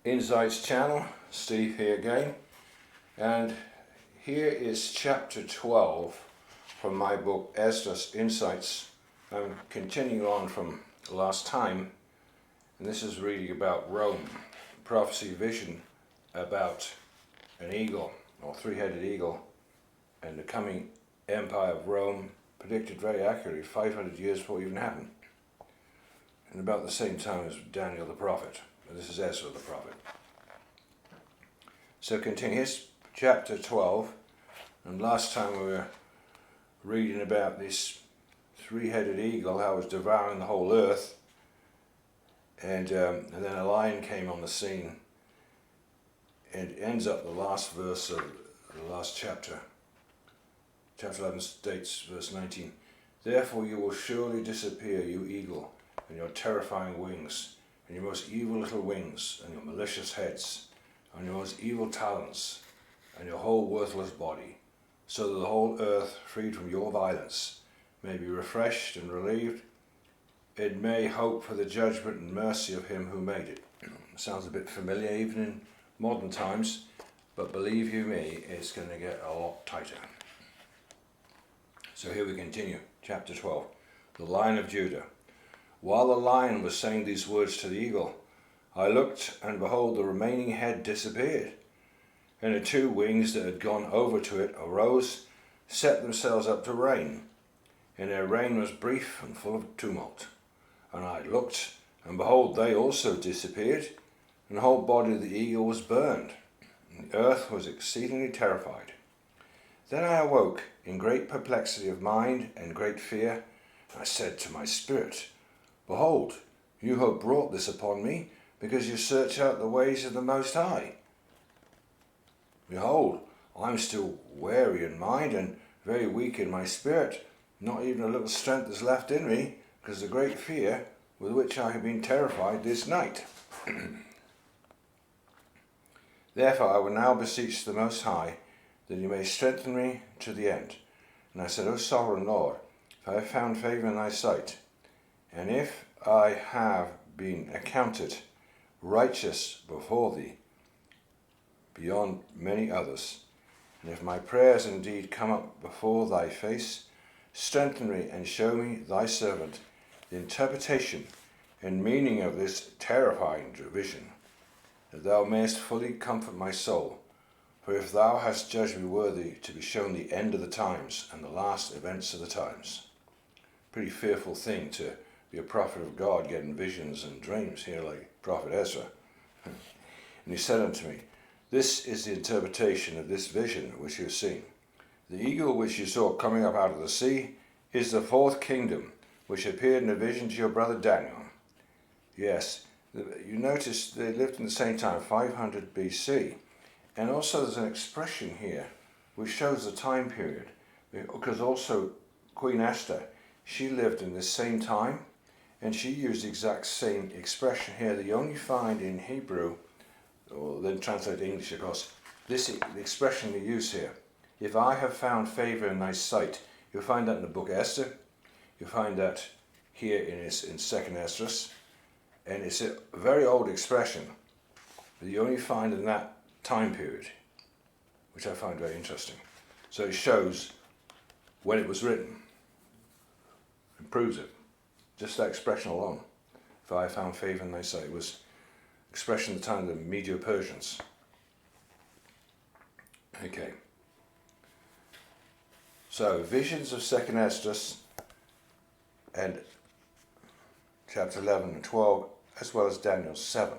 Insights channel, Steve here again, and here is chapter 12 from my book ENOCH INSIGHTS. I'm continuing on from last time, and this is reading about Rome, prophecy vision about an eagle or three-headed eagle and the coming empire of Rome, predicted very accurately 500 years before it even happened, and about the same time as Daniel the prophet. This is Ezra the prophet. So continue, here's chapter 12, and last time we were reading about this three-headed eagle, how it was devouring the whole earth, and then a lion came on the scene, and it ends up the last verse of the last chapter. Chapter 11 states, verse 19, "Therefore you will surely disappear, you eagle, and your terrifying wings, and your most evil little wings, and your malicious heads, and your most evil talents, and your whole worthless body, so that the whole earth, freed from your violence, may be refreshed and relieved. It may hope for the judgment and mercy of him who made it." Sounds a bit familiar even in modern times, but believe you me, it's going to get a lot tighter. So here we continue, chapter 12, the Lion of Judah. While the lion was saying these words to the eagle, I looked, and behold, the remaining head disappeared, and the two wings that had gone over to it arose, set themselves up to reign, and their reign was brief and full of tumult. And I looked, and behold, they also disappeared, and the whole body of the eagle was burned, and the earth was exceedingly terrified. Then I awoke in great perplexity of mind and great fear, and I said to my spirit, Behold, you have brought this upon me, because you search out the ways of the Most High. Behold, I am still weary in mind and very weak in my spirit. Not even a little strength is left in me, because of the great fear with which I have been terrified this night. Therefore I will now beseech the Most High, that he may strengthen me to the end. And I said, O sovereign Lord, if I have found favour in thy sight, and if I have been accounted righteous before thee beyond many others, and if my prayers indeed come up before thy face, strengthen me and show me, thy servant, the interpretation and meaning of this terrifying vision, that thou mayest fully comfort my soul. For if thou hast judged me worthy to be shown the end of the times and the last events of the times. Pretty fearful thing to be a prophet of God getting visions and dreams here like prophet Ezra. And he said unto me, This is the interpretation of this vision which you have seen. The eagle which you saw coming up out of the sea is the fourth kingdom, which appeared in a vision to your brother Daniel. Yes, you notice they lived in the same time, 500 BC. And also there's an expression here which shows the time period, because also Queen Esther, she lived in this same time, and she used the exact same expression here that you only find in Hebrew, or then translate to English, of course. This the expression they use here. If I have found favour in thy sight, you'll find that in the book Esther. You'll find that here in 2nd Esdras, and it's a very old expression that you only find in that time period, which I find very interesting. So it shows when it was written. It proves it. Just that expression alone. If I found favour in thy sight, it was expression at the time of the Medo-Persians. Okay. So visions of 2nd Esdras and chapter 11 and 12, as well as Daniel 7.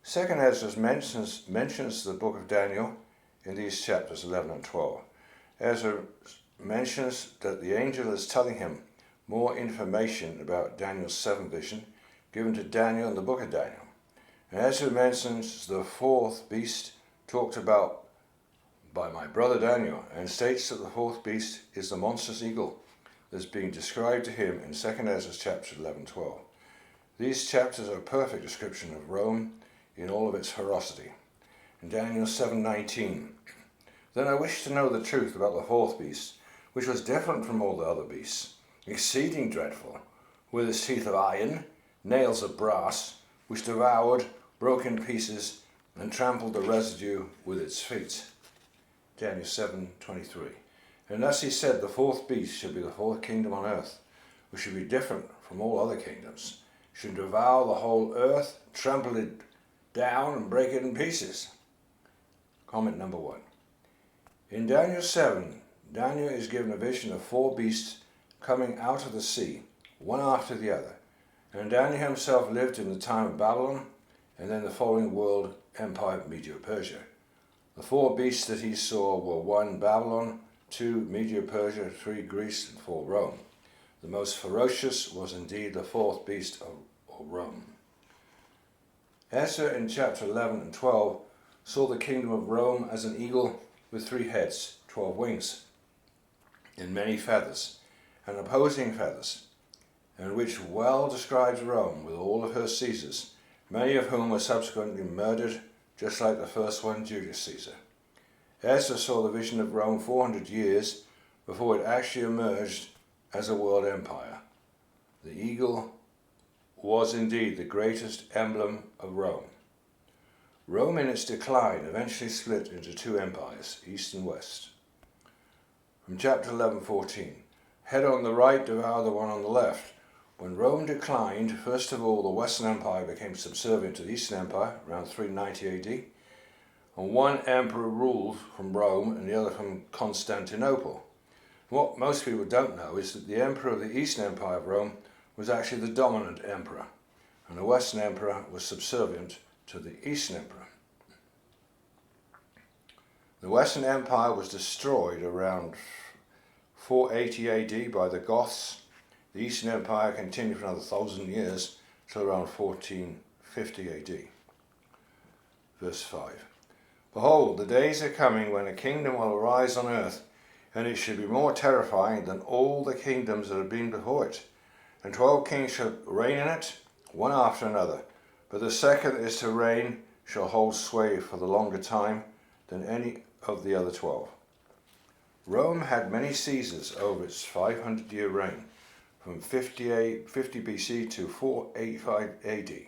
2nd Esdras mentions the book of Daniel in these chapters 11 and 12. Ezra mentions that the angel is telling him more information about Daniel's 7 vision given to Daniel in the book of Daniel. And Ezra mentions the fourth beast talked about by my brother Daniel, and states that the fourth beast is the monstrous eagle that's being described to him in 2nd Esdras chapter 11-12. These chapters are a perfect description of Rome in all of its ferocity. In Daniel 7:19, Then I wished to know the truth about the fourth beast, which was different from all the other beasts, exceeding dreadful, with its teeth of iron, nails of brass, which devoured broke in pieces, and trampled the residue with its feet. Daniel 7:23. And thus he said, the fourth beast should be the fourth kingdom on earth, which should be different from all other kingdoms, should devour the whole earth, trample it down, and break it in pieces. Comment number 1. In Daniel 7, Daniel is given a vision of 4 beasts coming out of the sea, one after the other. And Daniel himself lived in the time of Babylon, and then the following world empire, Medo-Persia. The 4 beasts that he saw were 1 Babylon, 2 Medo-Persia, 3 Greece, and 4 Rome. The most ferocious was indeed the 4th beast of Rome. Ezra in chapter 11 and 12 saw the kingdom of Rome as an eagle with 3 heads, 12 wings, and many feathers, and opposing feathers, and which well describes Rome with all of her Caesars, many of whom were subsequently murdered, just like the first one, Julius Caesar. Esdras saw the vision of Rome 400 years before it actually emerged as a world empire. The eagle was indeed the greatest emblem of Rome. Rome in its decline eventually split into 2 empires, east and west. From chapter 11:14, head on the right, devour the one on the left. When Rome declined, first of all the Western Empire became subservient to the Eastern Empire around 390 AD, and one emperor ruled from Rome and the other from Constantinople. What most people don't know is that the emperor of the Eastern Empire of Rome was actually the dominant emperor, and the Western emperor was subservient to the Eastern emperor. The Western Empire was destroyed around 480 AD by the Goths. The Eastern Empire continued for another 1,000 years till around 1450 AD. Verse 5. Behold, the days are coming when a kingdom will arise on earth, and it shall be more terrifying than all the kingdoms that have been before it. And 12 kings shall reign in it, one after another. But the second that is to reign shall hold sway for the longer time than any of the other 12. Rome had many Caesars over its 500-year reign, from 50 BC to 485 AD.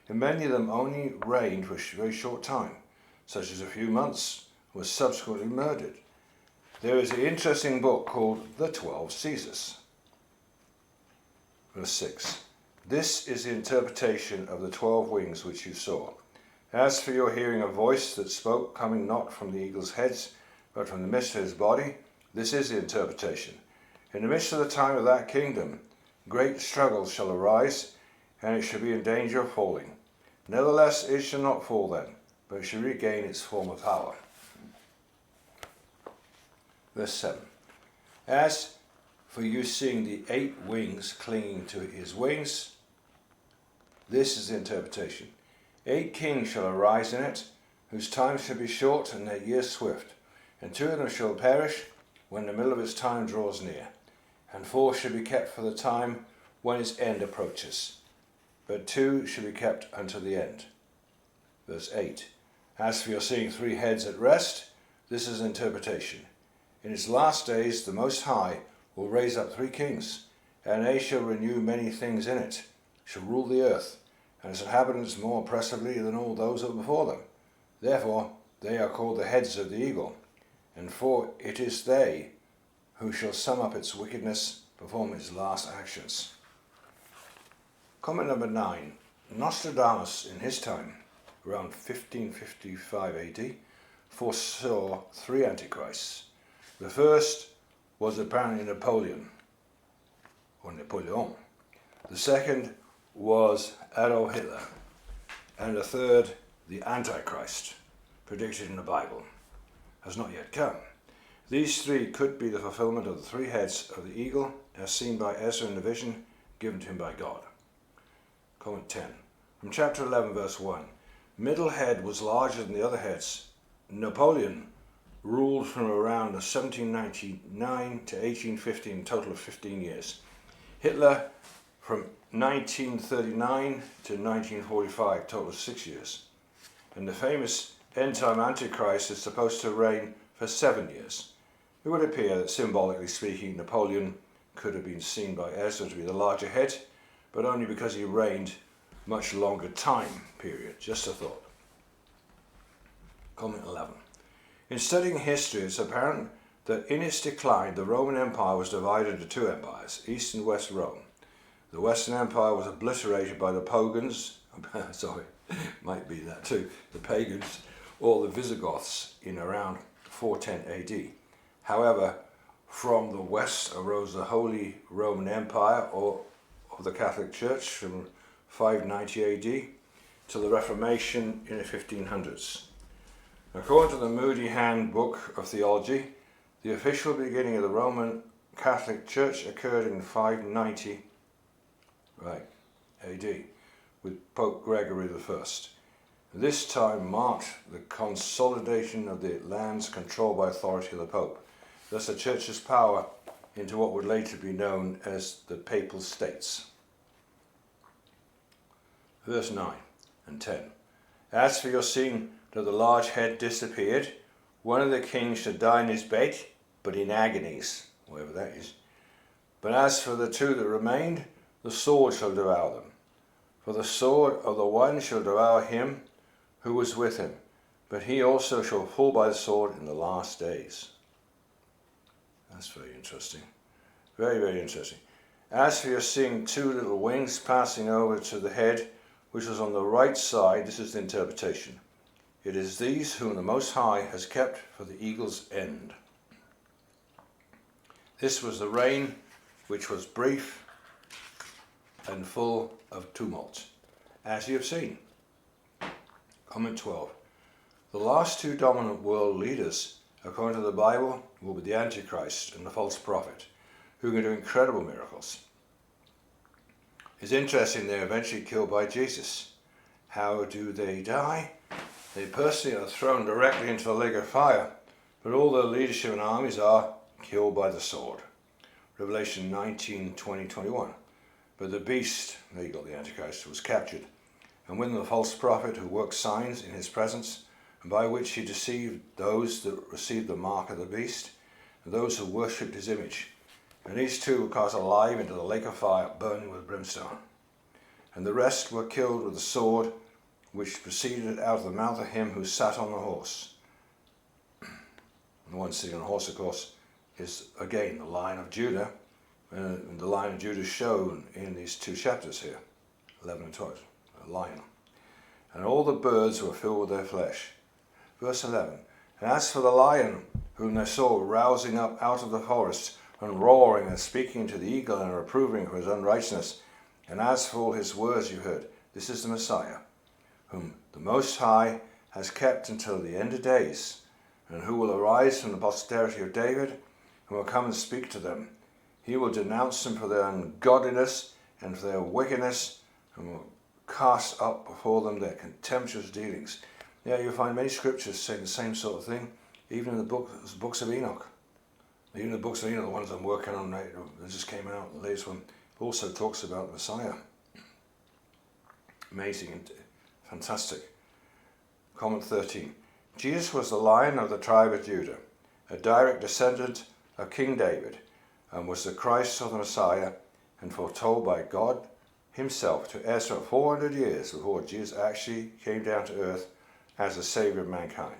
And many of them only reigned for a very short time, such as a few months, and were subsequently murdered. There is an interesting book called The 12 Caesars. Verse 6. This is the interpretation of the 12 wings which you saw. As for your hearing a voice that spoke, coming not from the eagle's heads, but from the midst of his body, this is the interpretation. In the midst of the time of that kingdom, great struggles shall arise, and it shall be in danger of falling. Nevertheless, it shall not fall then, but it shall regain its former power. Verse 7. As for you seeing the 8 wings clinging to his wings, this is the interpretation. 8 kings shall arise in it, whose time shall be short and their years swift, and 2 of them shall perish when the middle of its time draws near, and 4 shall be kept for the time when its end approaches, but 2 shall be kept unto the end. Verse 8. As for your seeing 3 heads at rest, this is interpretation. In its last days the Most High will raise up 3 kings, and they shall renew many things in it, shall rule the earth, and its inhabitants more oppressively than all those that were before them. Therefore they are called the heads of the eagle, and for it is they who shall sum up its wickedness, perform its last actions. Comment number 9. Nostradamus in his time, around 1555 AD, foresaw 3 antichrists. The first was apparently Napoleon. The second was Adolf Hitler. And the third, the Antichrist, predicted in the Bible, has not yet come. These 3 could be the fulfillment of the 3 heads of the eagle, as seen by Ezra in the vision given to him by God. Comment 10. From chapter 11, verse 1. Middle head was larger than the other heads. Napoleon ruled from around 1799 to 1815, a total of 15 years. Hitler from 1939 to 1945, total of 6 years. And the famous end-time Antichrist is supposed to reign for 7 years. It would appear that, symbolically speaking, Napoleon could have been seen by Ezra to be the larger head, but only because he reigned much longer time period. Just a thought. Comment 11. In studying history, it's apparent that in its decline, the Roman Empire was divided into two empires, East and West Rome. The Western Empire was obliterated by the pagans, might be that too, the pagans, or the Visigoths in around 410 AD. However, from the west arose the Holy Roman Empire, or of the Catholic Church, from 590 AD to the Reformation in the 1500s. According to the Moody Handbook of Theology, the official beginning of the Roman Catholic Church occurred in 590 AD with Pope Gregory I. This time marked the consolidation of the lands controlled by authority of the Pope, thus the Church's power into what would later be known as the Papal States. Verse 9 and 10. As for your seeing that the large head disappeared, one of the kings should die in his bed, but in agonies, whatever that is. But as for the two that remained, the sword shall devour them. For the sword of the one shall devour him who was with him, but he also shall fall by the sword in the last days. That's very interesting. Very, very interesting. As for your seeing two little wings passing over to the head, which was on the right side, this is the interpretation. It is these whom the Most High has kept for the eagle's end. This was the reign which was brief and full of tumult, as you have seen. Comment 12. The last two dominant world leaders, according to the Bible, will be the Antichrist and the false prophet, who can do incredible miracles. It's interesting they're eventually killed by Jesus. How do they die? They personally are thrown directly into the lake of fire, but all their leadership and armies are killed by the sword. Revelation 19, 20, 21. But the beast, there you got the Antichrist, was captured, and with him the false prophet who worked signs in his presence, and by which he deceived those that received the mark of the beast, and those who worshipped his image. And these two were cast alive into the lake of fire, burning with brimstone. And the rest were killed with the sword which proceeded out of the mouth of him who sat on the horse. And the one sitting on the horse, of course, is again the Lion of Judah, and the Lion of Judah is shown in these two chapters here, 11 and 12, a lion. And all the birds were filled with their flesh. Verse 11, and as for the lion whom they saw rousing up out of the forest, and roaring and speaking to the eagle and reproving for his unrighteousness, and as for all his words you heard, this is the Messiah, whom the Most High has kept until the end of days, and who will arise from the posterity of David, and will come and speak to them. He will denounce them for their ungodliness and for their wickedness, and will cast up before them their contemptuous dealings. Yeah, you'll find many scriptures saying the same sort of thing, even in the books of Enoch. Even the books of Enoch, the ones I'm working on, that just came out, the latest one, also talks about the Messiah. Amazing and fantastic. Comment 13. Jesus was the Lion of the tribe of Judah, a direct descendant of King David, and was the Christ or the Messiah, and foretold by God himself to Ezra 400 years before Jesus actually came down to earth as the Saviour of mankind.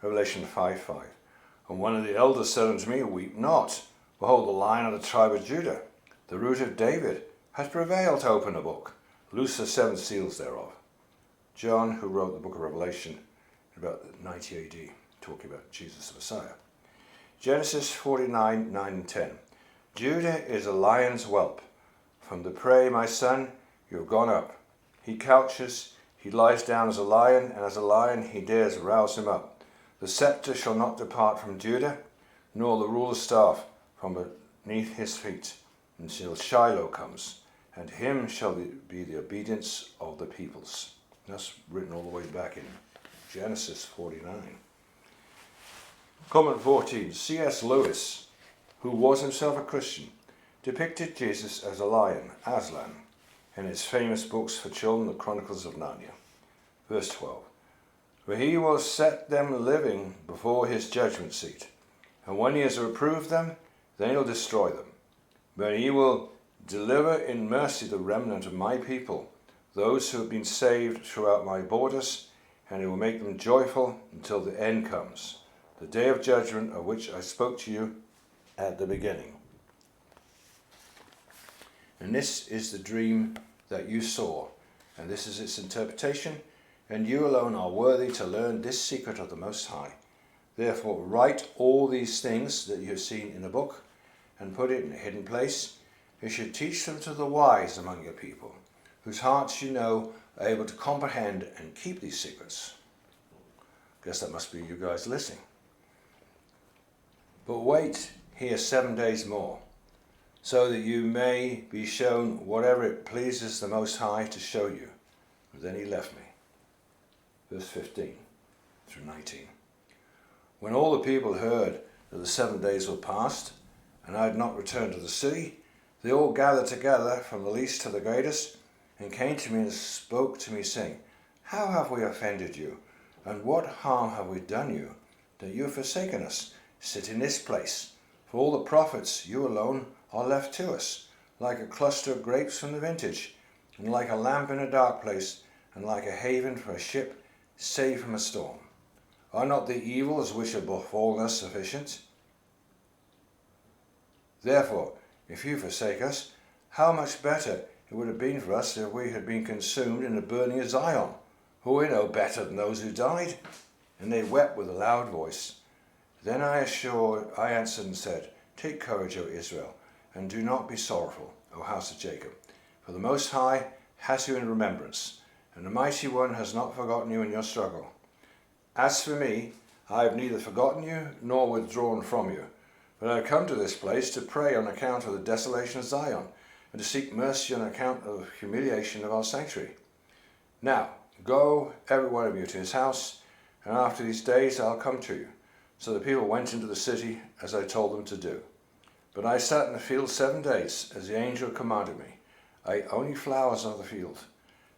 Revelation 5:5. And one of the elders said unto me, weep not. Behold, the Lion of the tribe of Judah, the root of David, has prevailed to open the book, loose the seven seals thereof. John, who wrote the book of Revelation in about 90 AD, talking about Jesus the Messiah. Genesis 49, 9 and 10. Judah is a lion's whelp. From the prey, my son, you have gone up. He couches, he lies down as a lion, and as a lion he dares rouse him up. The scepter shall not depart from Judah, nor the ruler's staff from beneath his feet, until Shiloh comes, and him shall be the obedience of the peoples. That's written all the way back in Genesis 49. Comment 14. C.S. Lewis, who was himself a Christian, depicted Jesus as a lion, Aslan, in his famous books for children, The Chronicles of Narnia. Verse 12. For he will set them living before his judgment seat, and when he has reproved them, then he'll destroy them. But he will deliver in mercy the remnant of my people, those who have been saved throughout my borders, and it will make them joyful until the end comes, the day of judgment of which I spoke to you at the beginning. And this is the dream that you saw, and this is its interpretation, and you alone are worthy to learn this secret of the Most High. Therefore write all these things that you have seen in a book, and put it in a hidden place. You should teach them to the wise among your people, whose hearts you know are able to comprehend and keep these secrets. Guess that must be you guys listening. But wait here 7 days more, so that you may be shown whatever it pleases the Most High to show you. And then he left me. Verse 15 through 19. When all the people heard that the 7 days were past, and I had not returned to the city, they all gathered together from the least to the greatest, and came to me and spoke to me, saying, How have we offended you? And what harm have we done you, that you have forsaken us? Sit in this place, for all the prophets, you alone, are left to us, like a cluster of grapes from the vintage, and like a lamp in a dark place, and like a haven for a ship saved from a storm. Are not the evils which have befallen us sufficient? Therefore, if you forsake us, how much better it would have been for us if we had been consumed in the burning of Zion, who we know better than those who died. And they wept with a loud voice. Then I answered and said, Take courage, O Israel, and do not be sorrowful, O house of Jacob. For the Most High has you in remembrance, and the Mighty One has not forgotten you in your struggle. As for me, I have neither forgotten you nor withdrawn from you, but I have come to this place to pray on account of the desolation of Zion, and to seek mercy on account of the humiliation of our sanctuary. Now, go, every one of you, to his house, and after these days I'll come to you. So the people went into the city as I told them to do. But I sat in the field 7 days, as the angel commanded me. I ate only flowers of the field.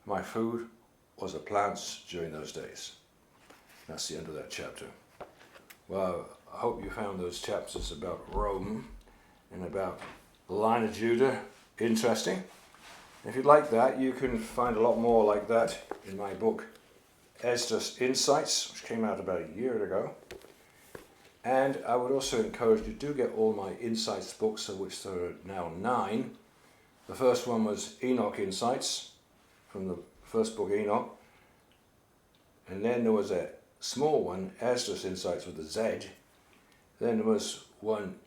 My food was the plants during those days. That's the end of that chapter. Well, I hope you found those chapters about Rome and about the line of Judah interesting. If you'd like that, you can find a lot more like that in my book, EXISITED Insights, which came out about a year ago. And I would also encourage you to get all my Insights books, of which there are now 9. The first one was ENOCH Insights, from the first book Enoch. And then there was a small one, Esdras Insights with a Z. Then there was one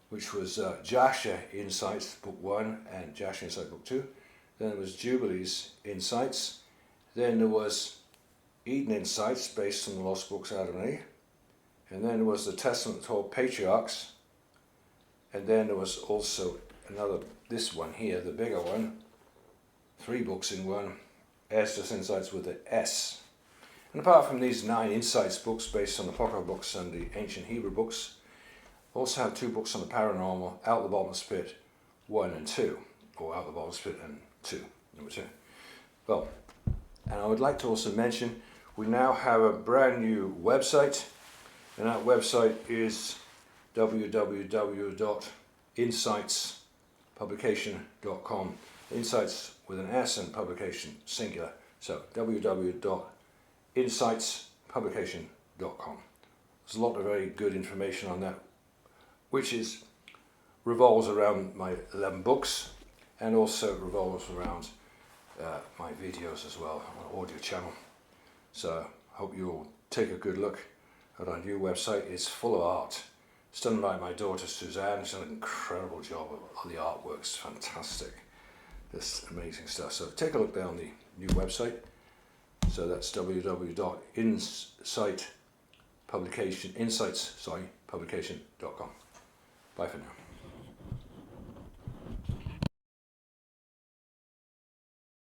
which was Jasher Insights, book 1, and Jasher Insights, book 2. Then there was Jubilees Insights. Then there was Eden Insights, based on the lost books Adam and Eve. And then there was the Testament called Patriarchs. And then there was also another, this one here, the bigger one, 3 books in one, Esdras Insights with an S. And apart from these 9 Insights books based on the Apocryphal books and the ancient Hebrew books, I also have 2 books on the paranormal, Out the Bottomless Pit 1 and 2, or Out the Bottomless Pit and 2, number 2. Well, and I would like to also mention, we now have a brand new website, and that website is www.insightspublication.com. Insights with an S and publication singular. So www.insightspublication.com. There's a lot of very good information on that, which revolves around my 11 books, and also revolves around my videos as well, on an audio channel. So I hope you'll take a good look at our new website. It's full of art. It's done by my daughter Suzanne. She's done an incredible job of the artwork's fantastic. This amazing stuff. So take a look there on the new website. So that's www.insightspublication.com. Bye for now.